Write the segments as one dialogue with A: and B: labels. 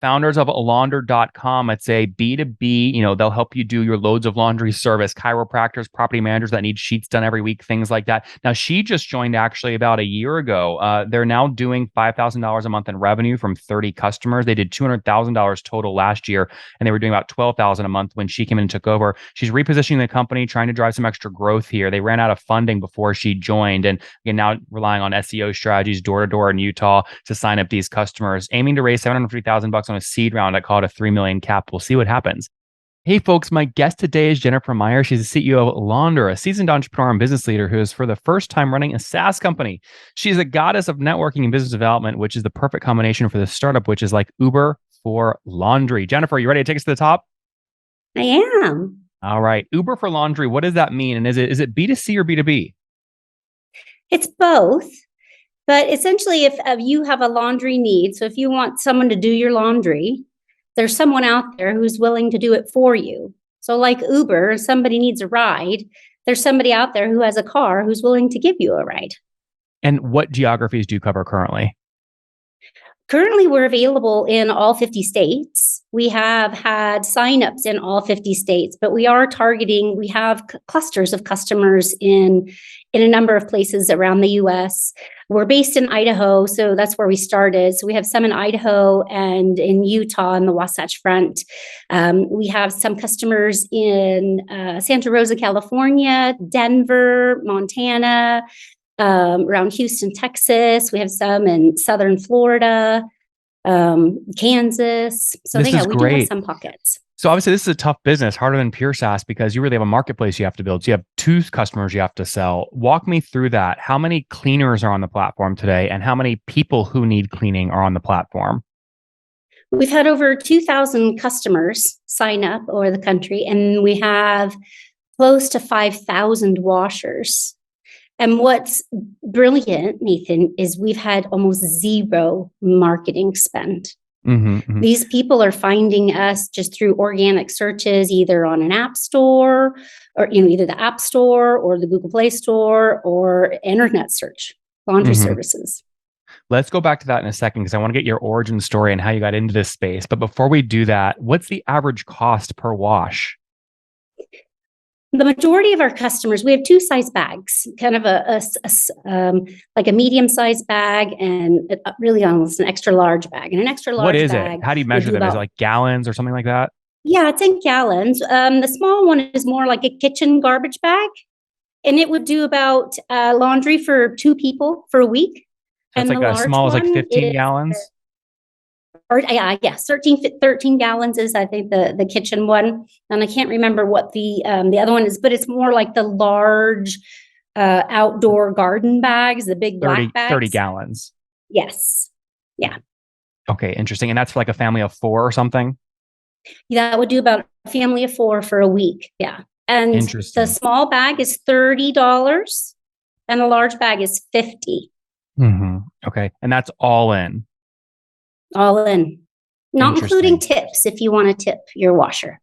A: founders of launder.com. It's a B2B, they'll help you do your loads of laundry service, chiropractors, property managers that need sheets done every week, things like that. Now, she just joined actually about a year ago. They're now doing $5,000 a month in revenue from 30 customers. They did $200,000 total last year, and they were doing about $12,000 a month when she came in and took over. She's repositioning the company, trying to drive some extra growth here. They ran out of funding before she joined, and again, now relying on SEO strategies door to door in Utah to sign up these customers, aiming to raise $750,000 on a seed round. I call it a 3 million cap. We'll see what happens. Hey folks, my guest today is Jennifer Meyer. She's the CEO of Launder, a seasoned entrepreneur and business leader who is for the first time running a SaaS company. She's a goddess of networking and business development, which is the perfect combination for this startup, which is like Uber for laundry. Jennifer, you ready to take us to the top?
B: I am.
A: All right. Uber for laundry. What does that mean? And is it B2C or B2B?
B: It's both. But essentially, if you have a laundry need, so if you want someone to do your laundry, there's someone out there who's willing to do it for you. So like Uber, if somebody needs a ride, there's somebody out there who has a car who's willing to give you a ride.
A: And what geographies do you cover currently?
B: Currently, we're available in all 50 states. We have had signups in all 50 states, but we have clusters of customers in a number of places around the US. We're based in Idaho, so that's where we started. So we have some in Idaho and in Utah in the Wasatch Front. We have some customers in Santa Rosa, California, Denver, Montana, around Houston, Texas. We have some in Southern Florida, Kansas. So we do have some pockets.
A: So obviously this is a tough business, harder than pure SaaS, because you really have a marketplace you have to build. So you have two customers you have to sell. Walk me through that. How many cleaners are on the platform today, and how many people who need cleaning are on the platform?
B: We've had over 2,000 customers sign up over the country, and we have close to 5,000 washers. And what's brilliant, Nathan, is we've had almost zero marketing spend. These people are finding us just through organic searches, either on an app store or either the App Store or the Google Play Store or internet search, laundry services.
A: Let's go back to that in a second, because I want to get your origin story and how you got into this space. But before we do that, what's the average cost per wash?
B: The majority of our customers, we have two size bags, kind of like a medium-sized bag and really almost an extra large bag. And an extra large bag.
A: What is it? How do you measure that? Is it like gallons or something like that?
B: Yeah, it's in gallons. The small one is more like a kitchen garbage bag, and it would do about laundry for 2 people for a week.
A: So it's like as small as like 15 gallons?
B: Yes, 13 gallons is, I think, the kitchen one. And I can't remember what the other one is, but it's more like the large outdoor garden bags, the big black bags.
A: 30 gallons.
B: Yes. Yeah.
A: Okay, interesting. And that's for like a family of 4 or something?
B: Yeah, that would do about a family of 4 for a week. Yeah. And the small bag is $30 and the large bag is $50.
A: Okay. And that's all in?
B: All in. Not including tips if you want to tip your washer.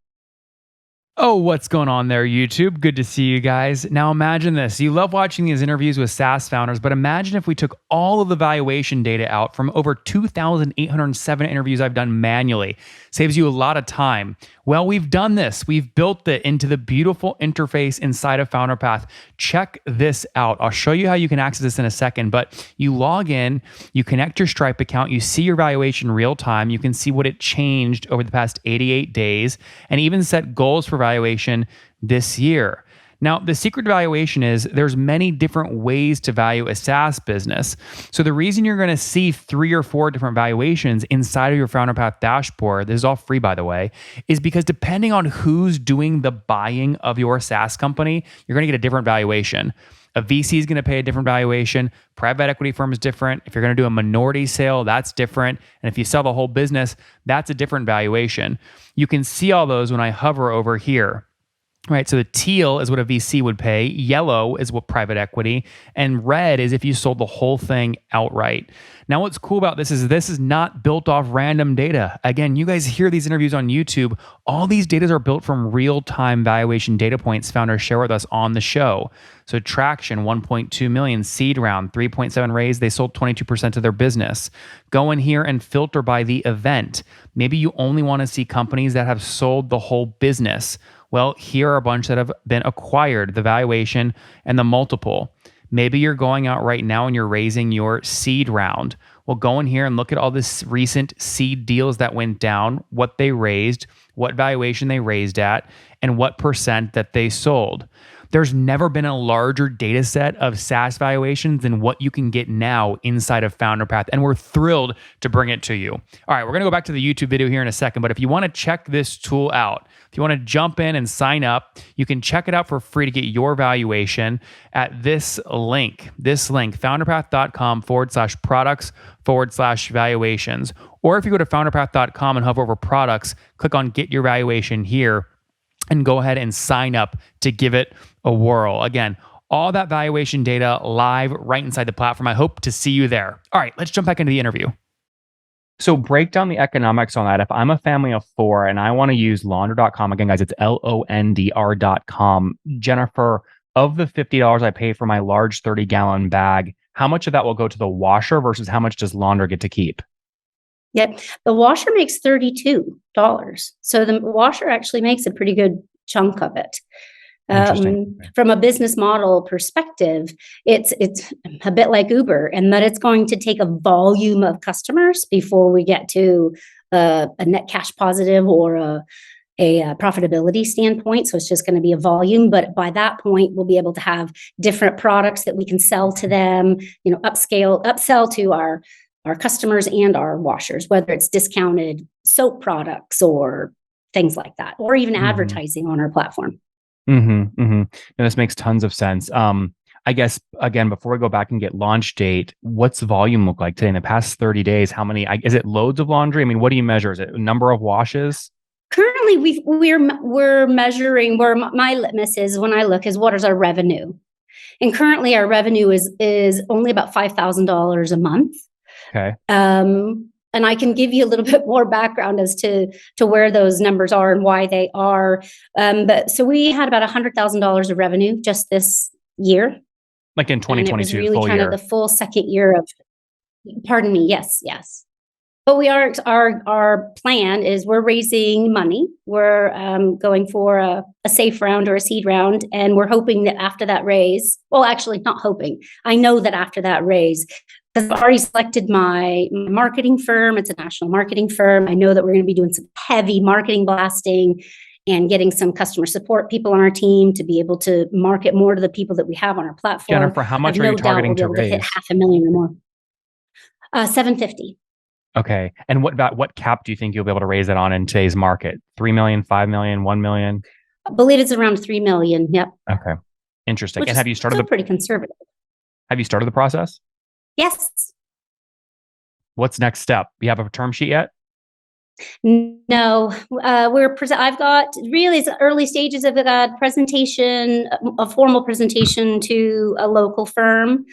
A: Oh, what's going on there, YouTube? Good to see you guys. Now imagine this. You love watching these interviews with SaaS founders, but imagine if we took all of the valuation data out from over 2,807 interviews I've done manually. Saves you a lot of time. Well, we've done this. We've built it into the beautiful interface inside of FounderPath. Check this out. I'll show you how you can access this in a second, but you log in, you connect your Stripe account, you see your valuation real time. You can see what it changed over the past 88 days and even set goals for valuation this year. Now, the secret to valuation is there's many different ways to value a SaaS business. So the reason you're going to see 3 or 4 different valuations inside of your FounderPath dashboard, this is all free by the way, is because depending on who's doing the buying of your SaaS company, you're going to get a different valuation. A VC is going to pay a different valuation. Private equity firm is different. If you're going to do a minority sale, that's different. And if you sell the whole business, that's a different valuation. You can see all those when I hover over here. Right, so the teal is what a VC would pay, yellow is what private equity, and red is if you sold the whole thing outright. Now, what's cool about this is not built off random data. Again, you guys hear these interviews on YouTube. All these data are built from real-time valuation data points founders share with us on the show. So traction, 1.2 million, seed round, 3.7 raise. They sold 22% of their business. Go in here and filter by the event. Maybe you only want to see companies that have sold the whole business. Well, here are a bunch that have been acquired, the valuation and the multiple. Maybe you're going out right now and you're raising your seed round. Well, go in here and look at all this recent seed deals that went down, what they raised, what valuation they raised at, and what percent that they sold. There's never been a larger data set of SaaS valuations than what you can get now inside of FounderPath, and we're thrilled to bring it to you. All right, we're going to go back to the YouTube video here in a second, but if you want to check this tool out, if you want to jump in and sign up, you can check it out for free to get your valuation at this link, founderpath.com/products/valuations. Or if you go to founderpath.com and hover over products, click on get your valuation here and go ahead and sign up to give it a whirl. Again, all that valuation data live right inside the platform. I hope to see you there. All right, let's jump back into the interview. So break down the economics on that. If I'm a family of four and I want to use Londr.com, again, guys, it's LONDR.com. Jennifer, of the $50 I pay for my large 30-gallon bag, how much of that will go to the washer versus how much does Londr get to keep?
B: Yep. The washer makes $32. So the washer actually makes a pretty good chunk of it. From a business model perspective, it's a bit like Uber in that it's going to take a volume of customers before we get to a net cash positive or a profitability standpoint. So it's just going to be a volume. But by that point, we'll be able to have different products that we can sell to them, upsell to our customers and our washers, whether it's discounted soap products or things like that, or even advertising on our platform.
A: No, this makes tons of sense. I guess, again, before we go back and get launch date, what's the volume look like today in the past 30 days? How many, is it loads of laundry? I mean, what do you measure? Is it a number of washes?
B: Currently, we're measuring where my litmus is when I look is what is our revenue. And currently our revenue is only about $5,000 a month.
A: Okay.
B: And I can give you a little bit more background as to where those numbers are and why they are. But so we had about $100,000 of revenue just this year.
A: Like in 2022,
B: and it was really
A: full
B: kind
A: year.
B: of the full second year of, pardon me. Yes. But we are, our plan is we're raising money. We're going for a safe round or a seed round. And we're hoping that after that raise, well, actually not hoping. I know that after that raise, because I've already selected my marketing firm. It's a national marketing firm. I know that we're going to be doing some heavy marketing blasting and getting some customer support people on our team to be able to market more to the people that we have on our platform.
A: Jennifer, how much are you targeting to raise?
B: Hit $500,000 or more. $750,000.
A: Okay. And what cap do you think you'll be able to raise that on in today's market? 3 million, 5 million, 1 million?
B: I believe it's around 3 million. Yep.
A: Okay. Interesting.
B: Which
A: and have you started
B: pretty conservative?
A: Have you started the process?
B: Yes.
A: What's next step? You have a term sheet yet?
B: No, I've got really early stages of a presentation, a formal presentation to a local firm,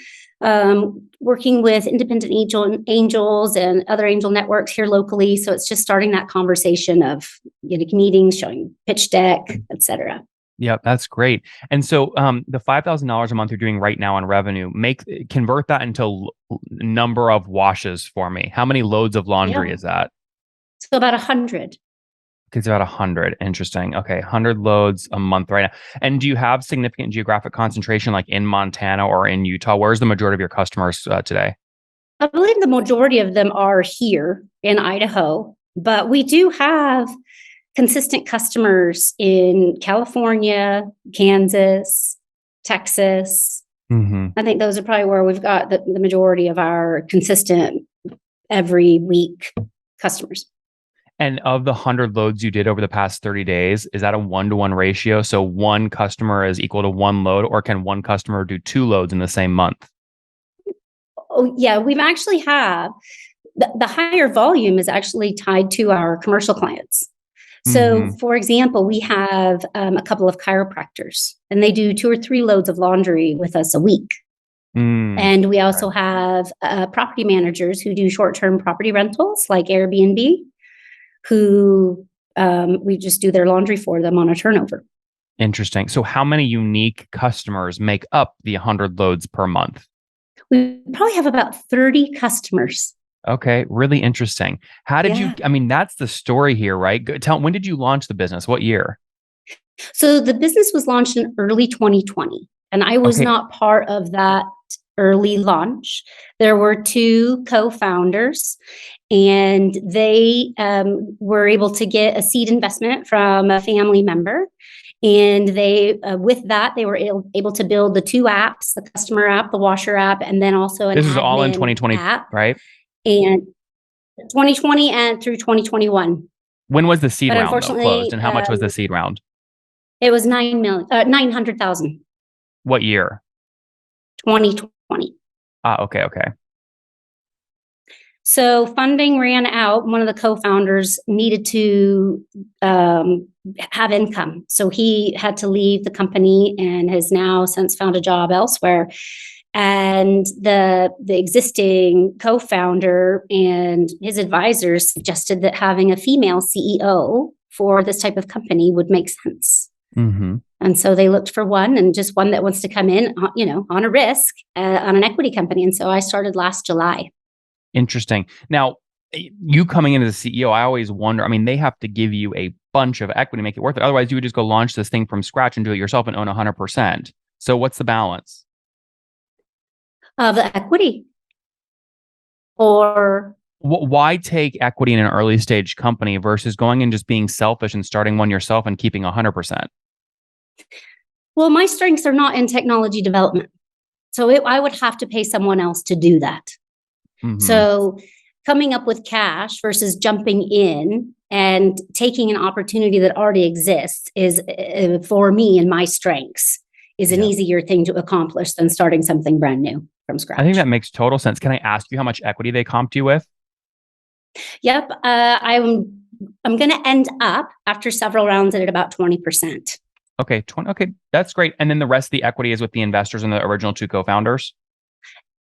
B: working with independent angels and other angel networks here locally. So it's just starting that conversation of meetings, showing pitch deck, etc.
A: Yep, that's great. And so the $5,000 a month you're doing right now in revenue, convert that into number of washes for me. How many loads of laundry is that?
B: So about 100.
A: It's about 100. Interesting. Okay, 100 loads a month right now. And do you have significant geographic concentration like in Montana or in Utah? Where's the majority of your customers today?
B: I believe the majority of them are here in Idaho, but we do have consistent customers in California, Kansas, Texas. I think those are probably where we've got the majority of our consistent every week customers.
A: And of the 100 loads you did over the past 30 days, is that a 1-to-1 ratio? So one customer is equal to one load, or can one customer do 2 loads in the same month?
B: Oh, yeah, we've actually have the higher volume is actually tied to our commercial clients. So, for example, we have a couple of chiropractors, and they do 2 or 3 loads of laundry with us a week. And we also have property managers who do short-term property rentals like Airbnb, who we just do their laundry for them on a turnover.
A: Interesting. So how many unique customers make up the 100 loads per month?
B: We probably have about 30 customers.
A: Okay, really interesting. How did you, I mean, that's the story here, right? When did you launch the business? What year?
B: So the business was launched in early 2020, and I was not part of that early launch. There were two co-founders, and they were able to get a seed investment from a family member. And they, with that, they were able to build the two apps, the customer app, the washer app, and then also an
A: This is all in 2020,
B: app,
A: right?
B: And 2020 and through 2021.
A: When was the seed round closed, and how much was the seed round?
B: It was 900,000.
A: What year?
B: 2020.
A: Okay.
B: So funding ran out. One of the co-founders needed to have income. So he had to leave the company and has now since found a job elsewhere. And the existing co-founder and his advisors suggested that having a female CEO for this type of company would make sense.
A: Mm-hmm.
B: And so they looked for one, and just one that wants to come in, on a risk, on an equity company. And so I started last July.
A: Interesting. Now, you coming in as a CEO, I always wonder, I mean, they have to give you a bunch of equity to make it worth it. Otherwise, you would just go launch this thing from scratch and do it yourself and own 100%. So what's the balance?
B: The equity. Or
A: why take equity in an early stage company versus going and just being selfish and starting one yourself and keeping 100%?
B: Well, my strengths are not in technology development. So I would have to pay someone else to do that. Mm-hmm. So coming up with cash versus jumping in and taking an opportunity that already exists is, for me and my strengths, is an easier thing to accomplish than starting something brand new from scratch.
A: I think that makes total sense. Can I ask you how much equity they comped you with?
B: Yep. I'm going to end up after several rounds at about 20%.
A: Okay, 20. Okay, that's great. And then the rest of the equity is with the investors and the original two co-founders?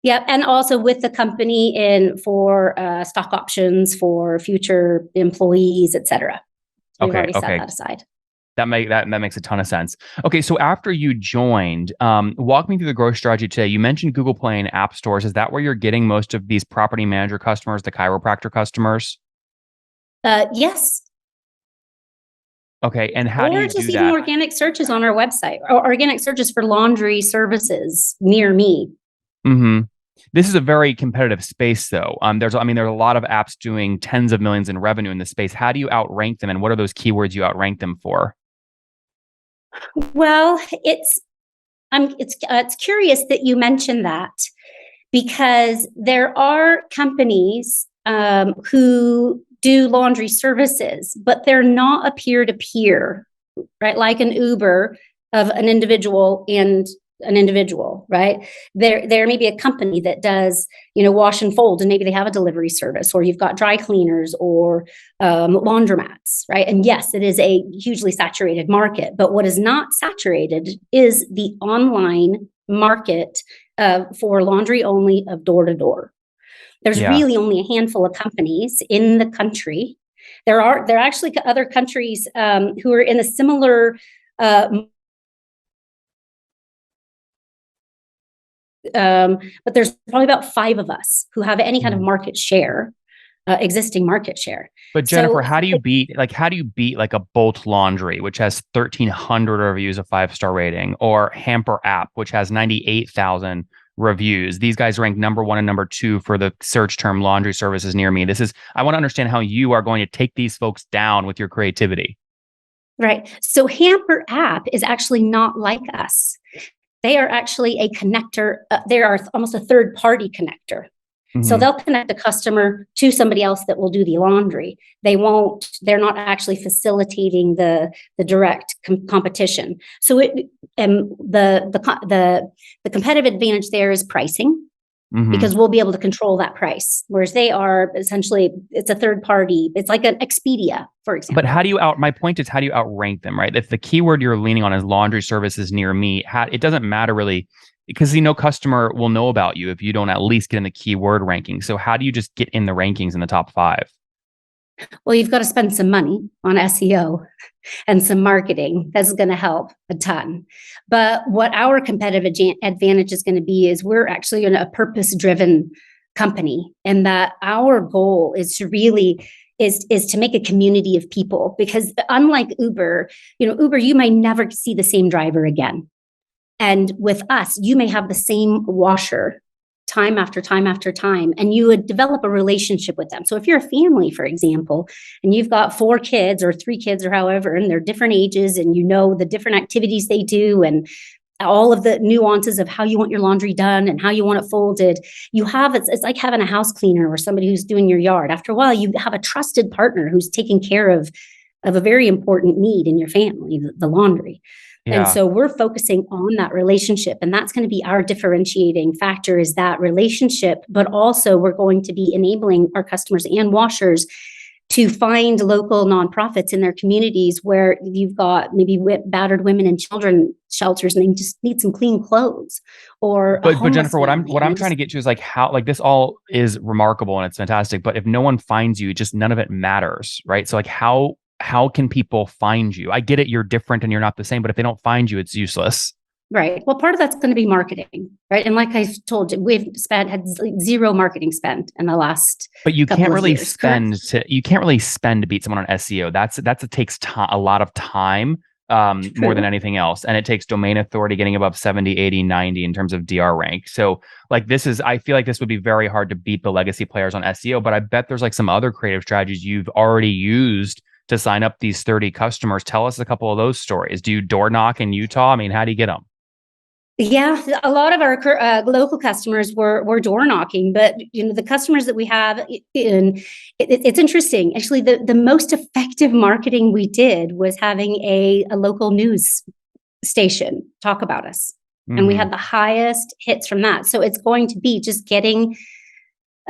B: Yep. And also with the company for stock options for future employees, et cetera. We've already set that aside.
A: That makes a ton of sense. Okay, so after you joined, walk me through the growth strategy today. You mentioned Google Play and app stores. Is that where you're getting most of these property manager customers, the chiropractor customers?
B: Yes.
A: Okay, and how do you do that? Or
B: just even organic searches on our website, or organic searches for laundry services near me.
A: Mm-hmm. This is a very competitive space, though. There's a lot of apps doing tens of millions in revenue in this space. How do you outrank them, and what are those keywords you outrank them for?
B: Well, it's curious that you mentioned that, because there are companies who do laundry services, but they're not a peer-to-peer, right? Like an Uber of an individual and an individual, right? There may be a company that does, wash and fold, and maybe they have a delivery service, or you've got dry cleaners or laundromats, right? And yes, it is a hugely saturated market, but what is not saturated is the online market for laundry only of door to door. There's really only a handful of companies in the country. There are actually other countries who are in a similar but there's probably about 5 of us who have any kind of market share, existing market share.
A: But Jennifer, how do you beat like a Bolt Laundry, which has 1,300 reviews, a 5-star rating, or Hamper App, which has 98,000 reviews? These guys rank number 1 and number 2 for the search term laundry services near me. I want to understand how you are going to take these folks down with your creativity.
B: Right. So Hamper App is actually not like us. They are actually a connector. They are almost a third-party connector. Mm-hmm. So they'll connect a customer to somebody else that will do the laundry. They're not actually facilitating the direct competition. So the competitive advantage there is pricing.
A: Mm-hmm.
B: because we'll be able to control that price. Whereas they are essentially, it's a third party. It's like an Expedia, for
A: But
B: example.
A: my point is, how do you outrank them, right? If the keyword you're leaning on is laundry services near me, it doesn't matter really because customer will know about you if you don't at least get in the keyword ranking. So how do you just get in the rankings in the top five?
B: Well, you've got to spend some money on SEO and some marketing. That's going to help a ton. But what our competitive advantage is going to be is we're actually a purpose driven company, and that our goal is to really is to make a community of people, because unlike Uber, Uber, you may never see the same driver again. And with us, you may have the same washer time after time after time, and you would develop a relationship with them. So if you're a family, for example, and you've got 4 kids or 3 kids or however, and they're different ages, and the different activities they do, and all of the nuances of how you want your laundry done and how you want it folded, it's like having a house cleaner or somebody who's doing your yard. After a while, you have a trusted partner who's taking care of a very important need in your family, the laundry. And
A: Yeah.
B: so we're focusing on that relationship, and that's going to be our differentiating factor, is that relationship. But also we're going to be enabling our customers and washers to find local nonprofits in their communities where you've got maybe battered women and children shelters, and they just need some clean clothes, or a
A: But
B: homeless
A: Jennifer,
B: family.
A: what
B: And
A: I'm
B: they
A: trying to
B: just
A: get to is like how like this all is remarkable and it's fantastic, but if no one finds you, just none of it matters, right? So like how can people find you? I get it, you're different and you're not the same, but if they don't find you, it's useless.
B: Right. Well, part of that's going to be marketing, right? And like I told you, had zero marketing spend in the last
A: But
B: couple of years. Current,
A: you can't really spend to beat someone on SEO. It takes a lot of time, more than
B: true.
A: anything else. And it takes domain authority getting above 70, 80, 90 in terms of DR rank. So like I feel like this would be very hard to beat the legacy players on SEO, but I bet there's like some other creative strategies you've already used to sign up these 30 customers. Tell us a couple of those stories. Do you door knock in Utah? I mean, how do you get them?
B: Yeah, a lot of our local customers were door knocking, but the customers that we have it's interesting. Actually, the most effective marketing we did was having a local news station talk about us, and we
A: Mm-hmm.
B: had the highest hits from that. So it's going to be just getting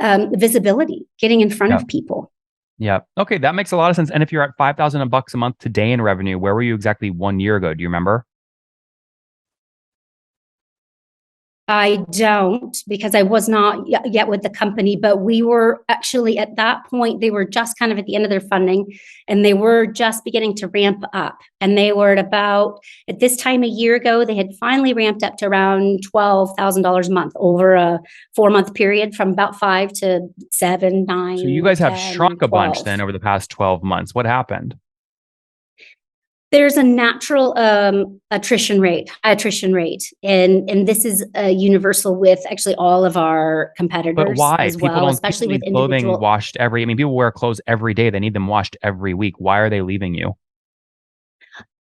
B: visibility, getting in front
A: Yeah.
B: of people.
A: Yeah. Okay, that makes a lot of sense. And if you're at $5,000 a month today in revenue, where were you exactly 1 year ago? Do you remember?
B: I don't, because I was not yet with the company, but we were actually at that point, they were just kind of at the end of their funding, and they were just beginning to ramp up. And they were at this time a year ago, they had finally ramped up to around $12,000 a month over a 4-month period, from about 5 to 7,
A: So you
B: 9,
A: guys have
B: 10,
A: shrunk a bunch
B: 12.
A: then over the past 12 months. What happened?
B: There's a natural attrition rate, and this is universal with actually all of our
A: But
B: competitors
A: why?
B: as well,
A: People
B: especially with
A: need clothing
B: individual.
A: washed people wear clothes every day. They need them washed every week. Why are they leaving you?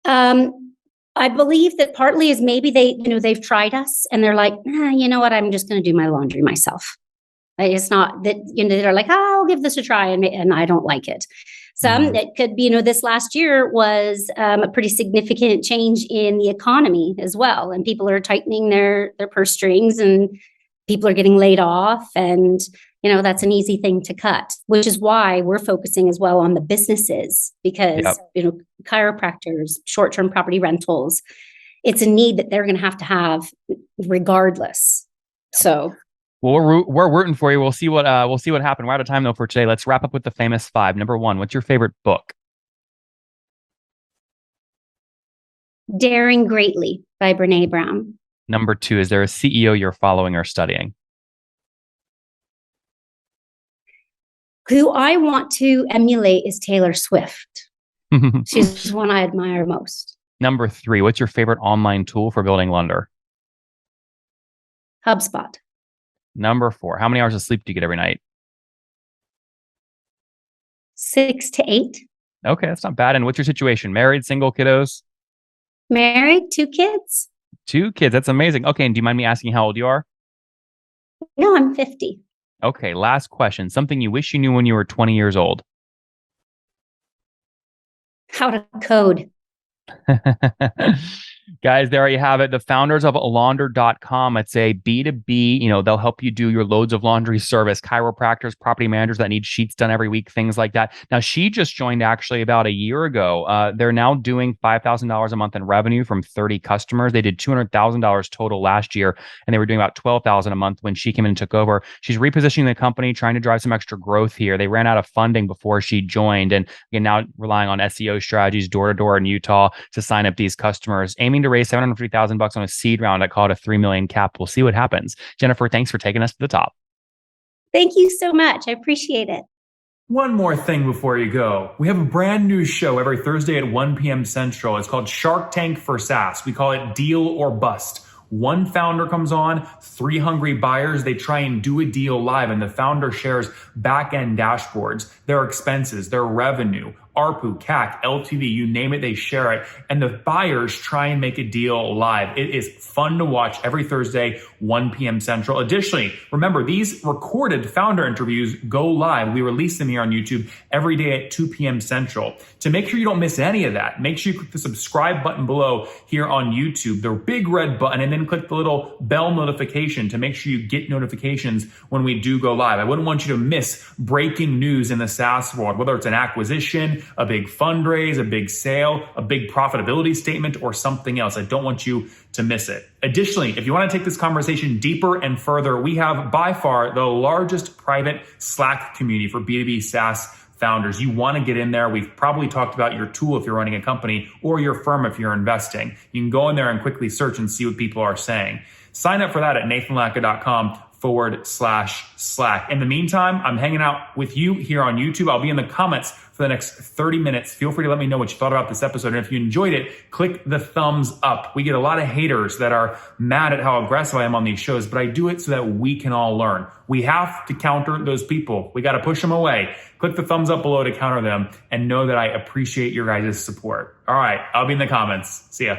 B: Um, I believe that partly is maybe they've tried us and they're like, you know what, I'm just going to do my laundry myself. It's not that they're like, oh, I'll give this a try, and I don't like it. Some
A: Mm,
B: it could be, this last year was a pretty significant change in the economy as well, and people are tightening their purse strings, and people are getting laid off, and that's an easy thing to cut, which is why we're focusing as well on the businesses, because
A: yep.
B: chiropractors, short-term property rentals, it's a need that they're going to have regardless. So
A: Well, we're rooting for you. We'll see what happened. We're out of time though for today. Let's wrap up with the famous five. Number one, what's your favorite book?
B: Daring Greatly by Brene Brown.
A: Number two, is there a CEO you're following or studying?
B: Who I want to emulate is Taylor Swift. She's one I admire most.
A: Number three, what's your favorite online tool for building Lunder?
B: HubSpot.
A: Number four, how many hours of sleep do you get every night?
B: 6 to 8.
A: Okay, that's not bad. And what's your situation? Married, single, kiddos?
B: Married, 2 kids.
A: 2 kids. That's amazing. Okay, and do you mind me asking how old you are?
B: No, I'm 50.
A: Okay, last question. Something you wish you knew when you were 20 years old.
B: How to code.
A: Guys, there you have it. The founders of launder.com. It's a B2B, they'll help you do your loads of laundry service, chiropractors, property managers that need sheets done every week, things like that. Now, she just joined actually about a year ago. They're now doing $5,000 a month in revenue from 30 customers. They did $200,000 total last year, and they were doing about $12,000 a month when she came in and took over. She's repositioning the company, trying to drive some extra growth here. They ran out of funding before she joined, and again, now relying on SEO strategies door to door in Utah to sign up these customers, aiming to raise $750,000 on a seed round. I call it a 3 million cap. We'll see what happens. Jennifer, thanks for taking us to the top.
B: Thank you so much. I appreciate it.
A: One more thing before you go. We have a brand new show every Thursday at 1 p.m. Central. It's called Shark Tank for SaaS. We call it Deal or Bust. One founder comes on, 3 hungry buyers. They try and do a deal live, and the founder shares back-end dashboards, their expenses, their revenue, ARPU, CAC, LTV, you name it, they share it. And the buyers try and make a deal live. It is fun to watch every Thursday, 1 p.m. Central. Additionally, remember, these recorded founder interviews go live. We release them here on YouTube every day at 2 p.m. Central. To make sure you don't miss any of that, make sure you click the subscribe button below here on YouTube, the big red button, and then click the little bell notification to make sure you get notifications when we do go live. I wouldn't want you to miss breaking news in the SaaS world, whether it's an acquisition, a big fundraise, a big sale, a big profitability statement, or something else. I don't want you to miss it. Additionally, if you want to take this conversation deeper and further, we have by far the largest private Slack community for B2B SaaS founders. You want to get in there. We've probably talked about your tool if you're running a company or your firm if you're investing. You can go in there and quickly search and see what people are saying. Sign up for that at nathanlatka.com/Slack. In the meantime, I'm hanging out with you here on YouTube. I'll be in the comments for the next 30 minutes. Feel free to let me know what you thought about this episode. And if you enjoyed it, click the thumbs up. We get a lot of haters that are mad at how aggressive I am on these shows, but I do it so that we can all learn. We have to counter those people. We got to push them away. Click the thumbs up below to counter them and know that I appreciate your guys' support. All right, I'll be in the comments. See ya.